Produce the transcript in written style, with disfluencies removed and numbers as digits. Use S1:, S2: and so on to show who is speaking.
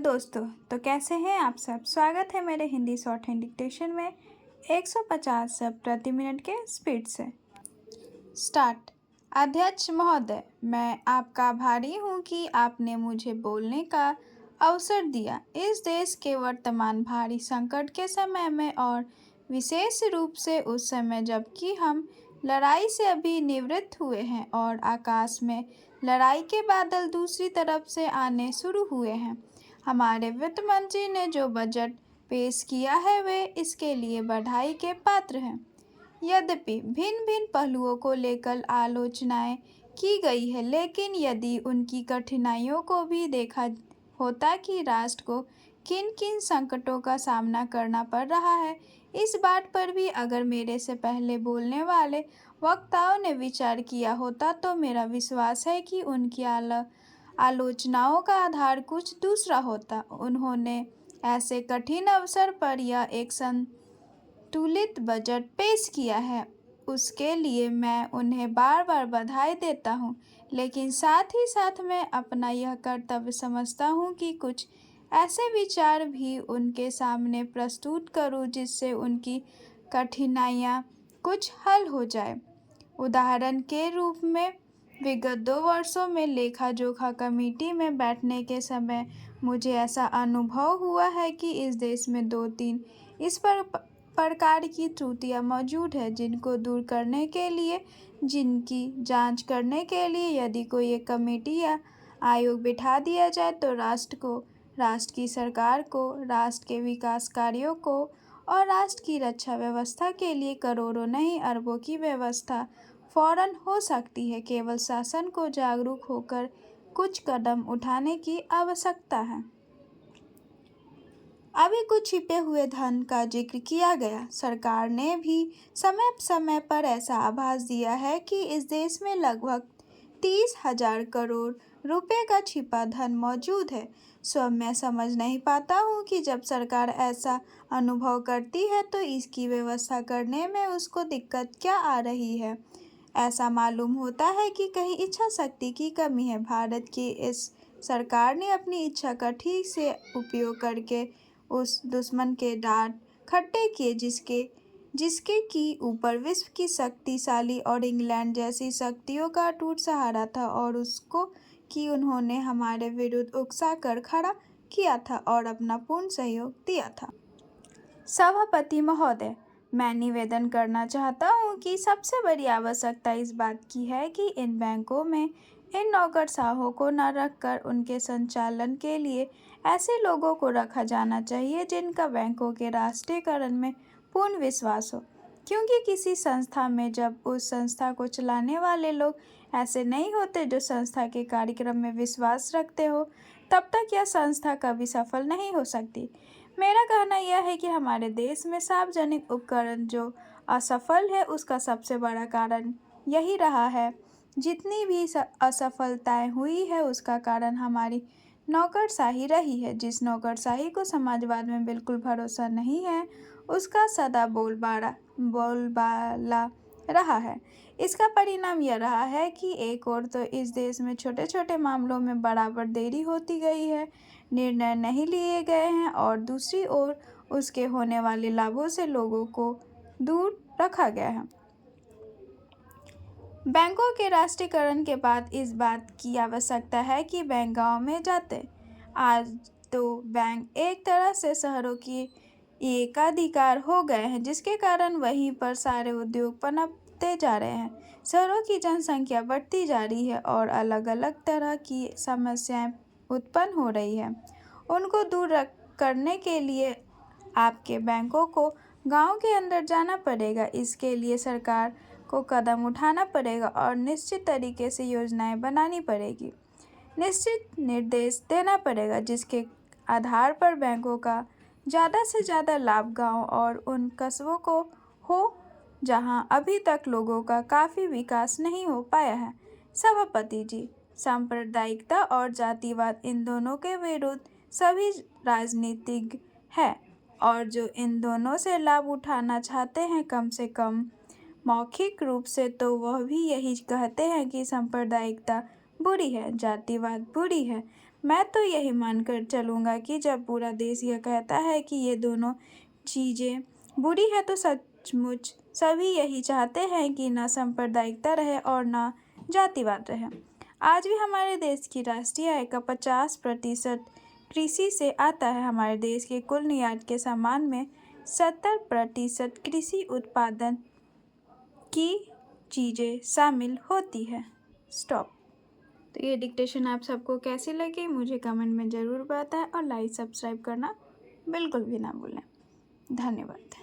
S1: दोस्तों, तो कैसे हैं आप सब। स्वागत है मेरे हिंदी शॉर्ट हैंड डिक्टेशन में 150 शब्द प्रति मिनट के स्पीड से। स्टार्ट। अध्यक्ष महोदय, मैं आपका आभारी हूँ कि आपने मुझे बोलने का अवसर दिया। इस देश के वर्तमान भारी संकट के समय में और विशेष रूप से उस समय जबकि हम लड़ाई से अभी निवृत्त हुए हैं और आकाश में लड़ाई के बादल दूसरी तरफ से आने शुरू हुए हैं, हमारे वित्त मंत्री ने जो बजट पेश किया है वे इसके लिए बधाई के पात्र हैं। यद्यपि भिन्न भिन्न पहलुओं को लेकर आलोचनाएं की गई है, लेकिन यदि उनकी कठिनाइयों को भी देखा होता कि राष्ट्र को किन किन संकटों का सामना करना पड़ रहा है, इस बात पर भी अगर मेरे से पहले बोलने वाले वक्ताओं ने विचार किया होता तो मेरा विश्वास है कि उनकी आलोचनाओं का आधार कुछ दूसरा होता। उन्होंने ऐसे कठिन अवसर पर यह एक संतुलित बजट पेश किया है, उसके लिए मैं उन्हें बार बार बधाई देता हूं, लेकिन साथ ही साथ मैं अपना यह कर्तव्य समझता हूं कि कुछ ऐसे विचार भी उनके सामने प्रस्तुत करूं जिससे उनकी कठिनाइयां कुछ हल हो जाए। उदाहरण के रूप में, विगत 2 वर्षों में लेखा जोखा कमेटी में बैठने के समय मुझे ऐसा अनुभव हुआ है कि इस देश में 2-3 इस प्रकार की त्रुटियां मौजूद है जिनको दूर करने के लिए, जिनकी जांच करने के लिए यदि कोई एक कमेटी या आयोग बिठा दिया जाए तो राष्ट्र को, राष्ट्र की सरकार को, राष्ट्र के विकास कार्यों को और राष्ट्र की रक्षा व्यवस्था के लिए करोड़ों नहीं अरबों की व्यवस्था फौरन हो सकती है। केवल शासन को जागरूक होकर कुछ कदम उठाने की आवश्यकता है। अभी कुछ छिपे हुए धन का जिक्र किया गया। सरकार ने भी समय समय पर ऐसा आभास दिया है कि इस देश में लगभग 30,000 करोड़ रुपए का छिपा धन मौजूद है। सो मैं समझ नहीं पाता हूँ कि जब सरकार ऐसा अनुभव करती है तो इसकी व्यवस्था करने में उसको दिक्कत क्या आ रही है। ऐसा मालूम होता है कि कहीं इच्छा शक्ति की कमी है। भारत की इस सरकार ने अपनी इच्छा का ठीक से उपयोग करके उस दुश्मन के दांत खट्टे किए जिसके की ऊपर विश्व की शक्तिशाली और इंग्लैंड जैसी शक्तियों का टूट सहारा था और उसको कि उन्होंने हमारे विरुद्ध उकसा कर खड़ा किया था और अपना पूर्ण सहयोग दिया था। सभापति महोदय, मैं निवेदन करना चाहता हूं कि सबसे बड़ी आवश्यकता इस बात की है कि इन बैंकों में इन नौकरशाहों को न रखकर उनके संचालन के लिए ऐसे लोगों को रखा जाना चाहिए जिनका बैंकों के राष्ट्रीयकरण में पूर्ण विश्वास हो, क्योंकि किसी संस्था में जब उस संस्था को चलाने वाले लोग ऐसे नहीं होते जो संस्था के कार्यक्रम में विश्वास रखते हो, तब तक यह संस्था कभी सफल नहीं हो सकती। मेरा कहना यह है कि हमारे देश में सार्वजनिक उपकरण जो असफल है उसका सबसे बड़ा कारण यही रहा है। जितनी भी असफलताएं हुई है उसका कारण हमारी नौकरशाही रही है। जिस नौकरशाही को समाजवाद में बिल्कुल भरोसा नहीं है उसका सदा बोलबाला रहा है। इसका परिणाम यह रहा है कि एक ओर तो इस देश में छोटे छोटे मामलों में बराबर देरी होती गई है, निर्णय नहीं लिए गए हैं और दूसरी ओर उसके होने वाले लाभों से लोगों को दूर रखा गया है। बैंकों के राष्ट्रीयकरण के बाद इस बात की आवश्यकता है कि बैंक गाँव में जाते। आज तो बैंक एक तरह से शहरों की एकाधिकार हो गए हैं, जिसके कारण वहीं पर सारे उद्योग पनपते जा रहे हैं। शहरों की जनसंख्या बढ़ती जा रही है और अलग अलग तरह की समस्याएं उत्पन्न हो रही है। उनको दूर करने के लिए आपके बैंकों को गांव के अंदर जाना पड़ेगा। इसके लिए सरकार को कदम उठाना पड़ेगा और निश्चित तरीके से योजनाएं बनानी पड़ेगी, निश्चित निर्देश देना पड़ेगा जिसके आधार पर बैंकों का ज़्यादा से ज़्यादा लाभ गांव और उन कस्बों को हो जहां अभी तक लोगों का काफ़ी विकास नहीं हो पाया है। सभापति जी, सांप्रदायिकता और जातिवाद इन दोनों के विरुद्ध सभी राजनीतिज्ञ हैं और जो इन दोनों से लाभ उठाना चाहते हैं कम से कम मौखिक रूप से, तो वह भी यही कहते हैं कि सांप्रदायिकता बुरी है, जातिवाद बुरी है। मैं तो यही मानकर चलूँगा कि जब पूरा देश यह कहता है कि ये दोनों चीज़ें बुरी है तो सचमुच सभी यही चाहते हैं कि ना सांप्रदायिकता रहे और ना जातिवाद रहे। आज भी हमारे देश की राष्ट्रीय आय का 50% कृषि से आता है। हमारे देश के कुल निर्यात के सामान में 70% कृषि उत्पादन की चीज़ें शामिल होती है। स्टॉप। तो ये डिक्टेशन आप सबको कैसी लगी मुझे कमेंट में ज़रूर बताएं और लाइक सब्सक्राइब करना बिल्कुल भी ना भूलें। धन्यवाद।